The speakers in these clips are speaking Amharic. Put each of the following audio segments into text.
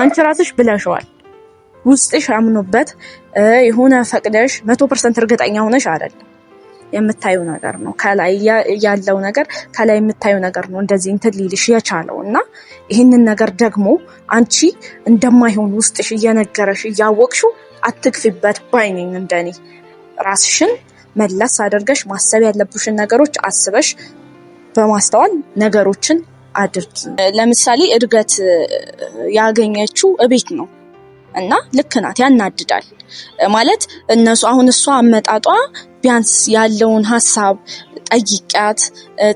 አንቺ ራስሽ ብለሽዋል። ውስጥሽ አምኖበት የሆነ ፈቅደሽ 100% እርግጠኛ ሆነሽ አይደለም። የምታዩ ነገር ነው ከላይ ያለው ነገር ከላይ የምታዩ ነገር ነው እንደዚህ እንትን ሊልሽ የቻለው እና ይሄንን ነገር ደግሞ አንቺ እንደማይሆን ውስጥሽ እየነገረሽ እያወቅሽው አትግፊበት ባይነኝ። እንደኔ ራስሽን መለስ አድርገሽ ማሰብ ያለብሽን ነገሮች አስበሽ በማስተዋል ነገሮችን አድርጊ። ለምሳሌ እድገት ያገኘችው እቤት ነው እና ልክ ናት፣ ያናድዳል ማለት እነሱ አሁን እሷ አመጣጧ ቢያንስ ያለውን ሐሳብ ጠይቂያት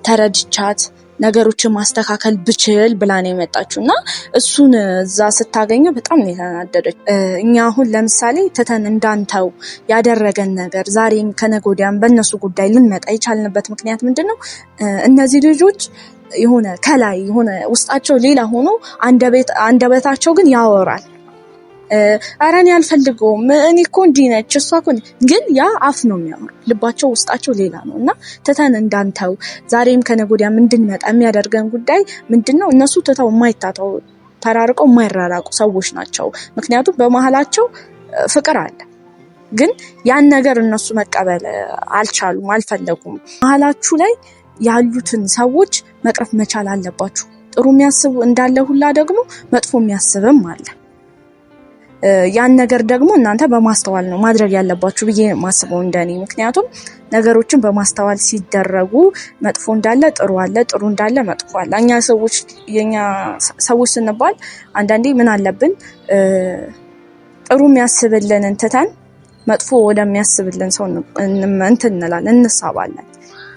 ተረድቻት ነገሮችን ማስተካከል ብችል ብላ ነው የመጣችውና እሱን እዛ ስታገኘው በጣም ነው የተናደደች። እኛ አሁን ለምሳሌ ተተን እንዳንተው ያደረገን ነገር ዛሬም ከነገ ወዲያም በእነሱ ጉዳይ ልንመጣ የቻልንበት ምክንያት ምንድነው? እነዚህ ልጆች የሆነ ከላይ የሆነ ውስጣቸው ሌላ ሆኖ አንደበታቸው ግን ያወራል። ኧረ እኔ አልፈልገውም፣ እኔ እኮ እንዲህ ነች፣ እሷ እኮ ግን ያ አፍ ነው የሚያወራው፣ ልባቸው ውስጣቸው ሌላ ነው እና ትተን እንዳንተው ዛሬም ከነገ ወዲያም እንድንመጣ የሚያደርገን ጉዳይ ምንድነው? እነሱ ትተው የማይታተው ተራርቀው የማይራራቁ ሰዎች ናቸው። ምክንያቱም በመሀላቸው ፍቅር አለ፣ ግን ያን ነገር እነሱ መቀበል አልቻሉም፣ አልፈለጉም። መሀላችሁ ላይ ያሉትን ሰዎች መቅረፍ መቻል አለባችሁ። ጥሩ የሚያስቡ እንዳለ ሁላ ደግሞ መጥፎ የሚያስብም አለ። ያን ነገር ደግሞ እናንተ በማስተዋል ነው ማድረግ ያለባችሁ ብዬ ማስበው እንደኔ። ምክንያቱም ነገሮችን በማስተዋል ሲደረጉ መጥፎ እንዳለ ጥሩ አለ፣ ጥሩ እንዳለ መጥፎ አለ። የኛ ሰዎች ስንባል አንዳንዴ ምን አለብን ጥሩ የሚያስብልንን ትተን መጥፎ ወደሚያስብልን ሰው እንላለን፣ እንሳባለን።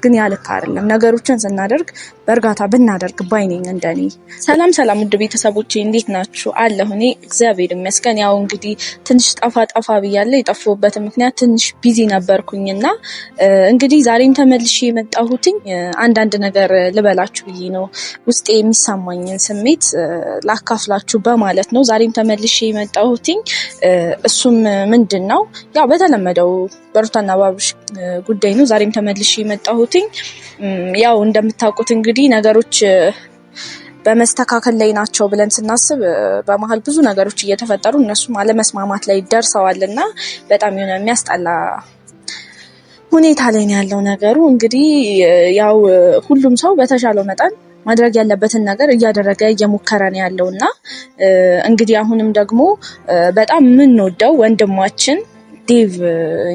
ግን ያ ልክ አይደለም። ነገሮችን ስናደርግ በእርጋታ ብናደርግ ባይነኝ እንደኔ። ሰላም ውድ ቤተሰቦቼ እንዴት ናችሁ? አለሁ እኔ እግዚአብሔር ይመስገን። ያው እንግዲህ ትንሽ ጠፋ ብያለሁ። የጠፋሁበት ምክንያት ትንሽ ቢዚ ነበርኩኝና እንግዲህ ዛሬም ተመልሼ የመጣሁትኝ አንዳንድ ነገር ልበላችሁ ብዬ ነው። ውስጤ የሚሰማኝን ስሜት ላካፍላችሁ በማለት ነው ዛሬም ተመልሼ የመጣሁትኝ። እሱም ምንድነው ያው በተለመደው በሩታና ባብሽ ጉዳይ ነው ዛሬም ተመልሼ የመጣሁትኝ። ያው እንደምታውቁት እንግዲህ ነገሮች በመስተካከል ላይ ናቸው ብለን ስናስብ በመሀል ብዙ ነገሮች እየተፈጠሩ እነሱም አለመስማማት ላይ ደርሰዋልና በጣም የሆነ የሚያስጠላ ሁኔታ ላይ ነው ያለው ነገሩ። እንግዲህ ያው ሁሉም ሰው በተሻለው መጠን ማድረግ ያለበትን ነገር እያደረገ እየሞከረ ነው ያለውና እንግዲህ አሁንም ደግሞ በጣም የምንወደው ወንድማችን ዴቭ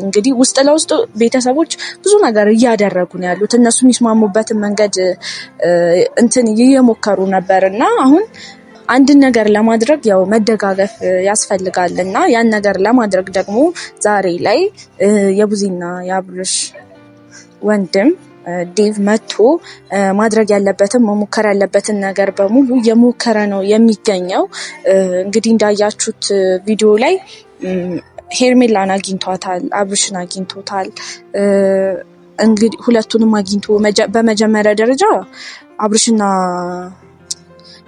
እንግዲህ ውስጥ ለውስጥ ቤተሰቦች ብዙ ነገር እያደረጉ ነው ያሉት። እነሱ የሚስማሙበትን መንገድ እንትን እየሞከሩ ነበርና አሁን አንድን ነገር ለማድረግ ያው መደጋገፍ ያስፈልጋልና ያን ነገር ለማድረግ ደግሞ ዛሬ ላይ የቡዚና የአብርሽ ወንድም ዴቭ መጥቶ ማድረግ ያለበትን መሞከር ያለበትን ነገር በሙሉ እየሞከረ ነው የሚገኘው። እንግዲህ እንዳያችሁት ቪዲዮ ላይ ሄርሜላን አግኝቷታል፣ አብርሽን አግኝቶታል። እንግዲህ ሁለቱንም አግኝቶ በመጀመሪያ ደረጃ አብርሽና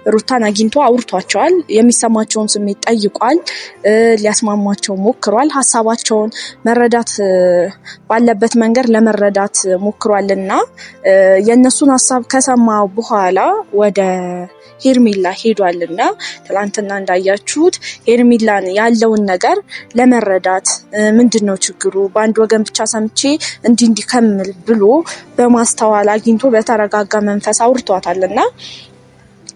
ሩታን አግኝቶ አውርቷቸዋል። የሚሰማቸውን ስሜት ጠይቋል፣ ሊያስማማቸው ሞክሯል። ሀሳባቸውን መረዳት ባለበት መንገድ ለመረዳት ሞክሯልና የእነሱን ሀሳብ ከሰማ በኋላ ወደ ሄርሜላ ሄዷልና ትላንትና እንዳያችሁት ሄርሜላን ያለውን ነገር ለመረዳት ምንድነው ችግሩ በአንድ ወገን ብቻ ሰምቼ እንዲህ ከምል ብሎ በማስተዋል አግኝቶ በተረጋጋ መንፈስ አውርቷታልና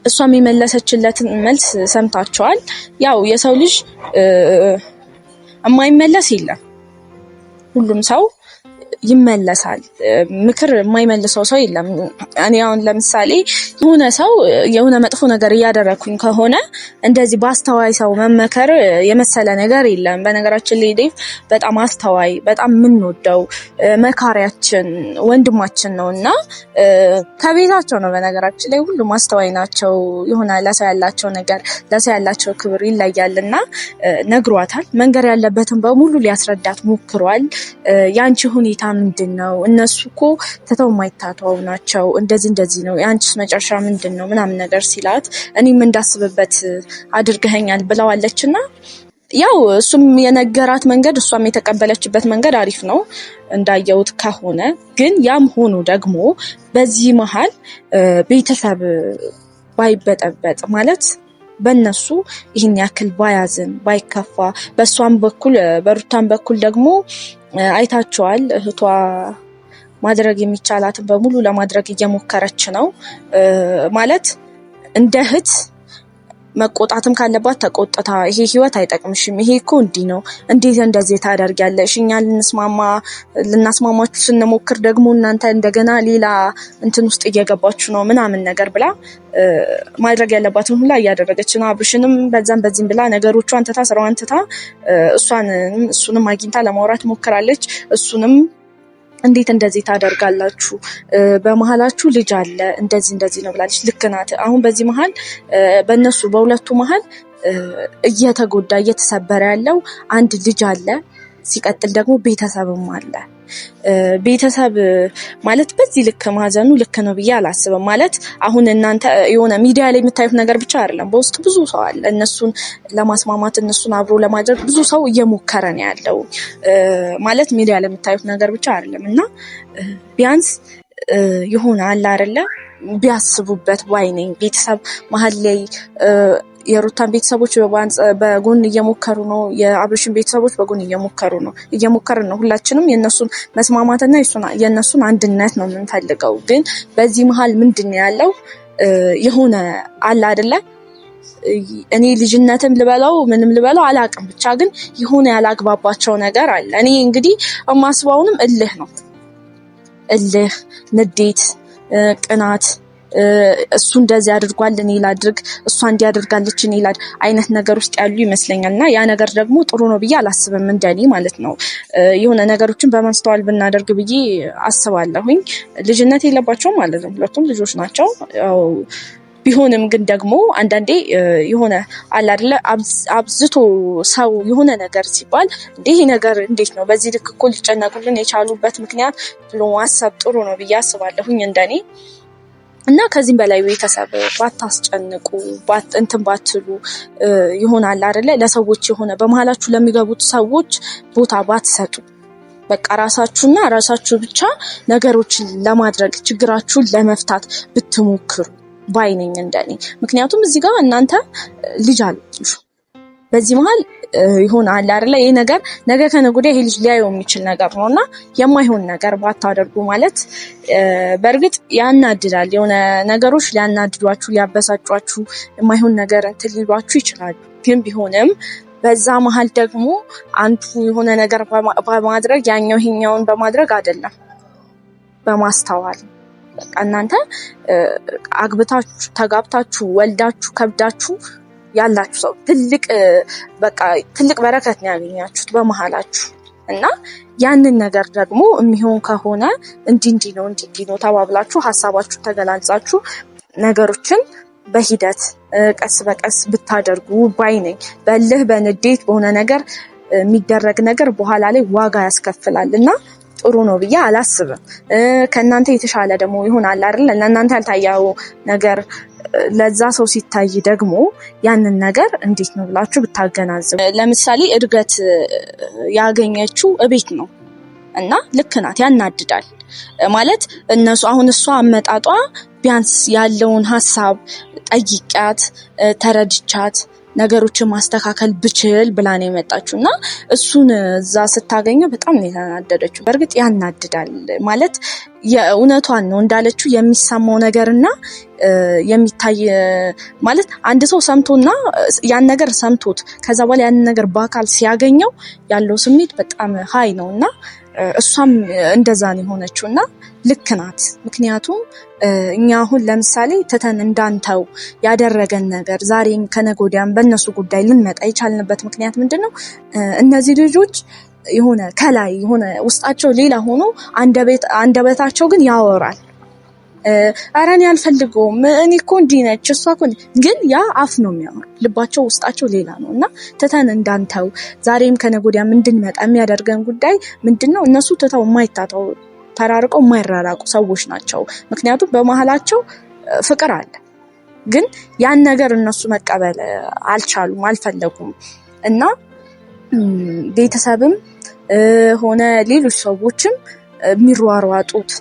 እሷም የመለሰችለትን መልስ ሰምታችኋል። ያው የሰው ልጅ የማይመለስ የለም፣ ሁሉም ሰው ይመለሳል። ምክር የማይመልሰው ሰው የለም። እኔ አሁን ለምሳሌ የሆነ ሰው የሆነ መጥፎ ነገር እያደረኩኝ ከሆነ እንደዚህ በአስተዋይ ሰው መመከር የመሰለ ነገር የለም። በነገራችን ላይ ዴቭ በጣም አስተዋይ፣ በጣም የምንወደው መካሪያችን ወንድማችን ነውና ከቤታቸው ነው። በነገራችን ላይ ሁሉም አስተዋይ ናቸው። የሆነ ለሰው ያላቸው ነገር ለሰው ያላቸው ክብር ይለያልና ነግሯታል። መንገር ያለበትን በሙሉ ሊያስረዳት ሞክሯል። ያንቺ ሁኔታ ምንድነው? እነሱ እኮ ተተው ማይታተው ናቸው፣ እንደዚህ ነው፣ ያንቺስ መጨረሻ ምንድነው ምናምን ነገር ሲላት እኔም እንዳስብበት አድርገኸኛል ብለዋለችና ያው እሱም የነገራት መንገድ እሷም የተቀበለችበት መንገድ አሪፍ ነው እንዳየውት ከሆነ። ግን ያም ሆኖ ደግሞ በዚህ መሃል ቤተሰብ ባይበጠበጥ ማለት በእነሱ ይህን ያክል ባያዝን ባይከፋ። በእሷም በኩል በሩታም በኩል ደግሞ አይታቸዋል። እህቷ ማድረግ የሚቻላትን በሙሉ ለማድረግ እየሞከረች ነው። ማለት እንደ እህት መቆጣትም ካለባት ተቆጥታ ይሄ ህይወት አይጠቅምሽም፣ ይሄ እኮ እንዲህ ነው፣ እንዴት እንደዚህ ታደርጊያለሽ፣ እኛ ልናስማማችሁ ስንሞክር ደግሞ እናንተ እንደገና ሌላ እንትን ውስጥ እየገባችሁ ነው ምናምን ነገር ብላ ማድረግ ያለባትን ሁላ እያደረገች ነው። አብርሽንም በዛም በዚህም ብላ ነገሮቿን ትታ ስራዋን ትታ እሱንም አግኝታ ለማውራት ሞክራለች። እሱንም እንዴት እንደዚህ ታደርጋላችሁ? በመሃላችሁ ልጅ አለ፣ እንደዚህ ነው ብላለች። ልክ ናት። አሁን በዚህ መሃል በእነሱ በሁለቱ መሃል እየተጎዳ እየተሰበረ ያለው አንድ ልጅ አለ። ሲቀጥል ደግሞ ቤተሰብም አለ። ቤተሰብ ማለት በዚህ ልክ ማዘኑ ልክ ነው ብዬ አላስብም። ማለት አሁን እናንተ የሆነ ሚዲያ ላይ የምታዩት ነገር ብቻ አይደለም፣ በውስጥ ብዙ ሰው አለ። እነሱን ለማስማማት እነሱን አብሮ ለማድረግ ብዙ ሰው እየሞከረ ነው ያለው። ማለት ሚዲያ ላይ የምታዩት ነገር ብቻ አይደለም እና ቢያንስ የሆነ አለ አይደለ ቢያስቡበት ባይ ነኝ። ቤተሰብ መሀል ላይ የሩታን ቤተሰቦች በጎን እየሞከሩ ነው፣ የአብርሽን ቤተሰቦች በጎን እየሞከርን ነው። ሁላችንም የነሱን መስማማትና የነሱን አንድነት ነው የምንፈልገው። ግን በዚህ መሀል ምንድን ያለው የሆነ አለ አይደለ እኔ ልጅነትም ልበለው ምንም ልበለው አላቅም፣ ብቻ ግን የሆነ ያላግባባቸው ነገር አለ። እኔ እንግዲህ የማስበውንም እልህ ነው፣ እልህ፣ ንዴት፣ ቅናት እሱ እንደዚህ አድርጓል እኔ ላድርግ፣ እሷ እንዲያደርጋለች እኔ ላድርግ አይነት ነገር ውስጥ ያሉ ይመስለኛል። እና ያ ነገር ደግሞ ጥሩ ነው ብዬ አላስብም፣ እንደኔ ማለት ነው። የሆነ ነገሮችን በማስተዋል ብናደርግ ብዬ አስባለሁኝ። ልጅነት የለባቸውም ማለት ነው፣ ሁለቱም ልጆች ናቸው። ያው ቢሆንም ግን ደግሞ አንዳንዴ የሆነ አለ አይደለ አብዝቶ ሰው የሆነ ነገር ሲባል ይሄ ነገር እንዴት ነው በዚህ ልክ እኮ ሊጨነቁልን የቻሉበት ምክንያት ብሎ ማሰብ ጥሩ ነው ብዬ አስባለሁኝ እንደኔ። እና ከዚህም በላይ ቤተሰብ ባታስጨንቁ እንትን ባትሉ ይሆናል አይደለ ለሰዎች የሆነ በመሃላችሁ ለሚገቡት ሰዎች ቦታ ባትሰጡ፣ በቃ ራሳችሁ ብቻ ነገሮችን ለማድረግ ችግራችሁን ለመፍታት ብትሞክሩ ባይነኝ እንደኔ። ምክንያቱም እዚህ ጋር እናንተ ልጅ አላችሁ፣ በዚህ መሃል ይሆናል አይደለ ይሄ ነገር ነገ ከነገ ወዲያ ይሄ ልጅ ሊያየው የሚችል ነገር ነውና የማይሆን ነገር ባታደርጉ ማለት በእርግጥ ያናድዳል። የሆነ ነገሮች ሊያናድዷችሁ ሊያበሳጯችሁ የማይሆን ነገር እንትን ሊሏችሁ ይችላሉ። ግን ቢሆንም በዛ መሃል ደግሞ አንዱ የሆነ ነገር በማድረግ ያኛው ይሄኛውን በማድረግ አይደለም፣ በማስተዋል በቃ እናንተ አግብታችሁ ተጋብታችሁ ወልዳችሁ ከብዳችሁ ያላችሁ ሰው ትልቅ በረከት ነው ያገኛችሁት በመሃላችሁ። እና ያንን ነገር ደግሞ የሚሆን ከሆነ እንዲህ ነው ተባብላችሁ ሀሳባችሁ ተገላልጻችሁ ነገሮችን በሂደት ቀስ በቀስ ብታደርጉ ባይ ነኝ። በልህ በንዴት በሆነ ነገር የሚደረግ ነገር በኋላ ላይ ዋጋ ያስከፍላል እና ጥሩ ነው ብዬ አላስብም። ከእናንተ የተሻለ ደግሞ ይሆናል አይደል? ለእናንተ ያልታየው ነገር ለዛ ሰው ሲታይ ደግሞ ያንን ነገር እንዴት ነው ብላችሁ ብታገናዝቡ። ለምሳሌ እድገት ያገኘችው እቤት ነው እና ልክ ናት፣ ያናድዳል ማለት እነሱ አሁን እሷ አመጣጧ ቢያንስ ያለውን ሀሳብ ጠይቂያት ተረድቻት ነገሮችን ማስተካከል ብችል ብላ ነው የመጣችው እና እሱን እዛ ስታገኘው በጣም ነው የተናደደችው። በእርግጥ ያናድዳል ማለት የእውነቷን ነው እንዳለችው የሚሰማው ነገርና የሚታይ ማለት አንድ ሰው ሰምቶና ያን ነገር ሰምቶት ከዛ በኋላ ያን ነገር በአካል ሲያገኘው ያለው ስሜት በጣም ሀይ ነው እና እሷም እንደዛ ነው የሆነችው እና ልክ ናት። ምክንያቱም እኛ አሁን ለምሳሌ ትተን እንዳንተው ያደረገን ነገር ዛሬም ከነገ ወዲያም በእነሱ ጉዳይ ልንመጣ የቻልንበት ምክንያት ምንድን ነው? እነዚህ ልጆች የሆነ ከላይ የሆነ ውስጣቸው ሌላ ሆኖ አንደበታቸው ግን ያወራል። ኧረ እኔ አልፈልገውም፣ እኔ እኮ እንዲህ ነች፣ እሷ እኮ ግን ያ አፍ ነው የሚያወራ፣ ልባቸው ውስጣቸው ሌላ ነው እና ትተን እንዳንተው ዛሬም ከነገ ወዲያም እንድንመጣ የሚያደርገን ጉዳይ ምንድን ነው? እነሱ ትተው የማይታተው ተራርቀው የማይራራቁ ሰዎች ናቸው። ምክንያቱም በመሃላቸው ፍቅር አለ፣ ግን ያን ነገር እነሱ መቀበል አልቻሉም፣ አልፈለጉም እና ቤተሰብም ሆነ ሌሎች ሰዎችም የሚሯሯጡት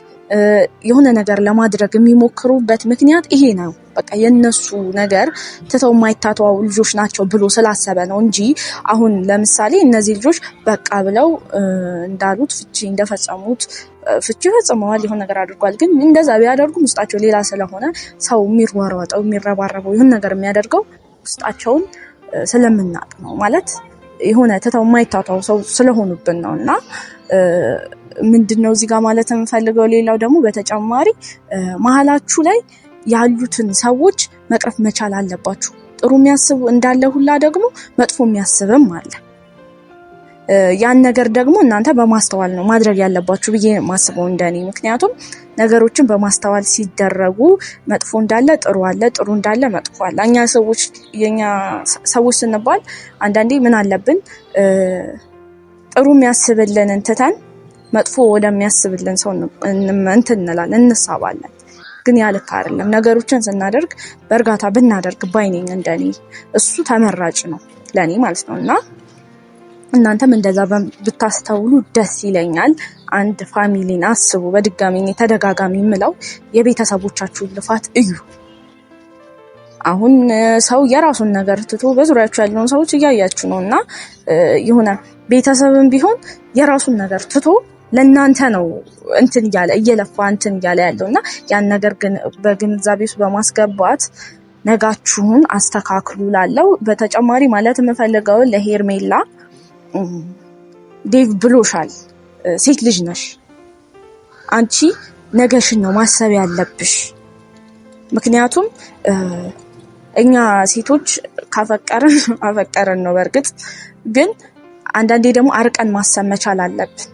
የሆነ ነገር ለማድረግ የሚሞክሩበት ምክንያት ይሄ ነው። በቃ የነሱ ነገር ትተው የማይታተዋው ልጆች ናቸው ብሎ ስላሰበ ነው እንጂ አሁን ለምሳሌ እነዚህ ልጆች በቃ ብለው እንዳሉት ፍቺ እንደፈጸሙት ፍቺ ፈጽመዋል፣ ይሁን ነገር አድርጓል። ግን እንደዛ ቢያደርጉም ውስጣቸው ሌላ ስለሆነ ሰው የሚሯሯጠው የሚረባረበው ይሁን ነገር የሚያደርገው ውስጣቸውን ስለምናቅ ነው ማለት የሆነ ትተው የማይታተው ሰው ስለሆኑብን ነው። እና ምንድነው እዚህ ጋር ማለት የምፈልገው ሌላው ደግሞ በተጨማሪ መሀላችሁ ላይ ያሉትን ሰዎች መቅረፍ መቻል አለባችሁ። ጥሩ የሚያስቡ እንዳለ ሁላ ደግሞ መጥፎ የሚያስብም አለ። ያን ነገር ደግሞ እናንተ በማስተዋል ነው ማድረግ ያለባችሁ ብዬ ማስበው እንደኔ። ምክንያቱም ነገሮችን በማስተዋል ሲደረጉ መጥፎ እንዳለ ጥሩ አለ፣ ጥሩ እንዳለ መጥፎ አለ። የኛ ሰዎች ስንባል አንዳንዴ ምን አለብን ጥሩ የሚያስብልንን ትተን መጥፎ ወደሚያስብልን ሰው እንላለን፣ እንሳባለን። ግን ያ ልክ አይደለም። ነገሮችን ስናደርግ በእርጋታ ብናደርግ ባይነኝ እንደኔ እሱ ተመራጭ ነው ለኔ ማለት ነው። እና እናንተም እንደዛ ብታስተውሉ ደስ ይለኛል። አንድ ፋሚሊን አስቡ። በድጋሚ ተደጋጋሚ የምለው የቤተሰቦቻችሁን ልፋት እዩ። አሁን ሰው የራሱን ነገር ትቶ በዙሪያችሁ ያለውን ሰዎች እያያችሁ ነው እና የሆነ ቤተሰብም ቢሆን የራሱን ነገር ትቶ ለእናንተ ነው እንትን እየለፋ እንትን እያለ ያለውና ያን ነገር ግን በግንዛቤ ውስጥ በማስገባት ነጋችሁን አስተካክሉ ላለው። በተጨማሪ ማለት የምፈልገው ለሄርሜላ ዴቭ ብሎሻል፣ ሴት ልጅ ነሽ አንቺ፣ ነገሽን ነው ማሰብ ያለብሽ። ምክንያቱም እኛ ሴቶች ካፈቀርን ነው። በእርግጥ ግን አንዳንዴ ደግሞ አርቀን ማሰብ መቻል አለብን።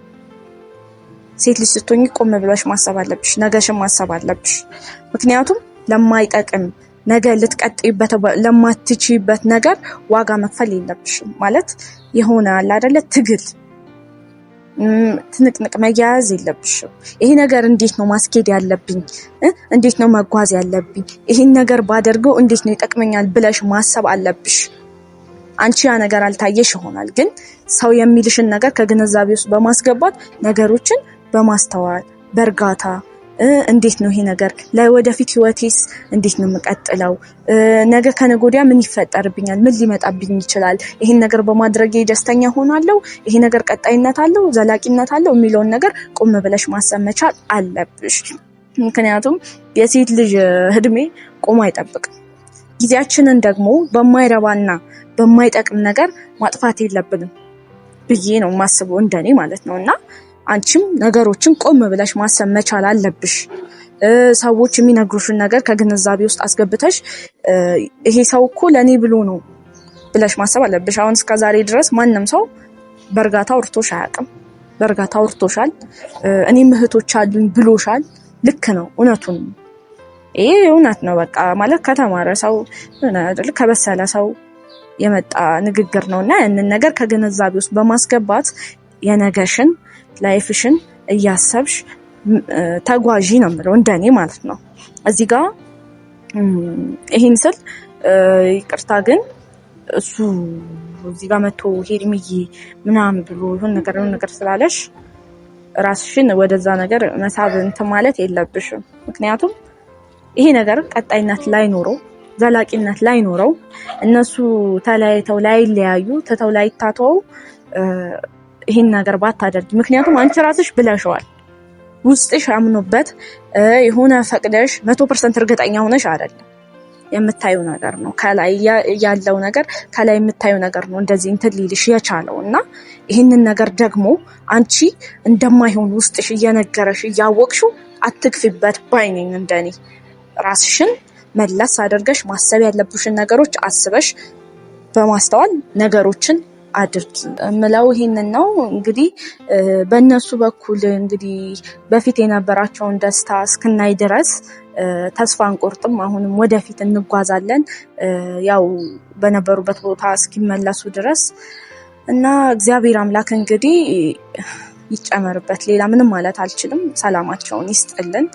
ሴት ልጅ ስትሆኚ ቆም ብለሽ ማሰብ አለብሽ፣ ነገሽን ማሰብ አለብሽ። ምክንያቱም ለማይጠቅም ነገ ልትቀጥይበት ለማትችይበት ነገር ዋጋ መክፈል የለብሽም። ማለት የሆነ አለ አይደለ ትግል ትንቅንቅ መያዝ የለብሽም። ይሄ ነገር እንዴት ነው ማስኬድ ያለብኝ፣ እንዴት ነው መጓዝ ያለብኝ፣ ይሄን ነገር ባደርገው እንዴት ነው ይጠቅመኛል ብለሽ ማሰብ አለብሽ። አንቺ ያ ነገር አልታየሽ ይሆናል፣ ግን ሰው የሚልሽን ነገር ከግንዛቤ ውስጥ በማስገባት ነገሮችን በማስተዋል በእርጋታ እንዴት ነው ይሄ ነገር ላይ ወደፊት ህይወቴስ እንዴት ነው የምቀጥለው፣ ነገ ከነገ ወዲያ ምን ይፈጠርብኛል፣ ምን ሊመጣብኝ ይችላል፣ ይሄን ነገር በማድረጌ ደስተኛ ሆናለሁ፣ ይሄ ነገር ቀጣይነት አለው ዘላቂነት አለው የሚለውን ነገር ቆም ብለሽ ማሰብ መቻል አለብሽ። ምክንያቱም የሴት ልጅ እድሜ ቆሞ አይጠብቅም። ጊዜያችንን ደግሞ በማይረባና በማይጠቅም ነገር ማጥፋት የለብንም ብዬ ነው የማስበው እንደኔ ማለት ነው። እና አንቺም ነገሮችን ቆም ብለሽ ማሰብ መቻል አለብሽ። ሰዎች የሚነግሩሽን ነገር ከግንዛቤ ውስጥ አስገብተሽ ይሄ ሰው እኮ ለኔ ብሎ ነው ብለሽ ማሰብ አለብሽ። አሁን እስከዛሬ ድረስ ማንም ሰው በእርጋታ አውርቶሽ አያውቅም። በእርጋታ አውርቶሻል፣ እኔም እህቶች አሉኝ ብሎሻል። ልክ ነው፣ እውነቱን ይሄ እውነት ነው። በቃ ማለት ከተማረ ሰው ከበሰለ ሰው የመጣ ንግግር ነውና ያንን ነገር ከግንዛቤ ውስጥ በማስገባት የነገሽን ላይፍሽን እያሰብሽ ተጓዢ ነው የምለው እንደኔ ማለት ነው። እዚህ ጋር ይሄን ስል ይቅርታ፣ ግን እሱ እዚህ ጋር መጥቶ ሄርሚዬ ምናምን ብሎ ይሁን ነገር ስላለሽ ራስሽን ወደዛ ነገር መሳብ እንትን ማለት የለብሽም። ምክንያቱም ይሄ ነገር ቀጣይነት ላይኖረው ዘላቂነት ላይኖረው እነሱ ተለያይተው ላይለያዩ ትተው ላይታተው ይሄን ነገር ባታደርጊ። ምክንያቱም አንቺ ራስሽ ብለሽዋል፣ ውስጥሽ አምኖበት የሆነ ፈቅደሽ 100% እርግጠኛ ሆነሽ አይደለም። የምታዩ ነገር ነው ከላይ ያለው ነገር ከላይ የምታዩ ነገር ነው እንደዚህ እንትን ሊልሽ የቻለው እና ይሄንን ነገር ደግሞ አንቺ እንደማይሆን ውስጥሽ እየነገረሽ እያወቅሽው አትግፊበት ባይነኝ እንደኔ። ራስሽን መለስ አድርገሽ ማሰብ ያለብሽን ነገሮች አስበሽ በማስተዋል ነገሮችን አድርጊ እምለው ይሄንን ነው። እንግዲህ በእነሱ በኩል እንግዲህ በፊት የነበራቸውን ደስታ እስክናይ ድረስ ተስፋ አንቆርጥም። አሁንም ወደፊት እንጓዛለን ያው በነበሩበት ቦታ እስኪመለሱ ድረስ እና እግዚአብሔር አምላክ እንግዲህ ይጨመርበት። ሌላ ምንም ማለት አልችልም። ሰላማቸውን ይስጥልን።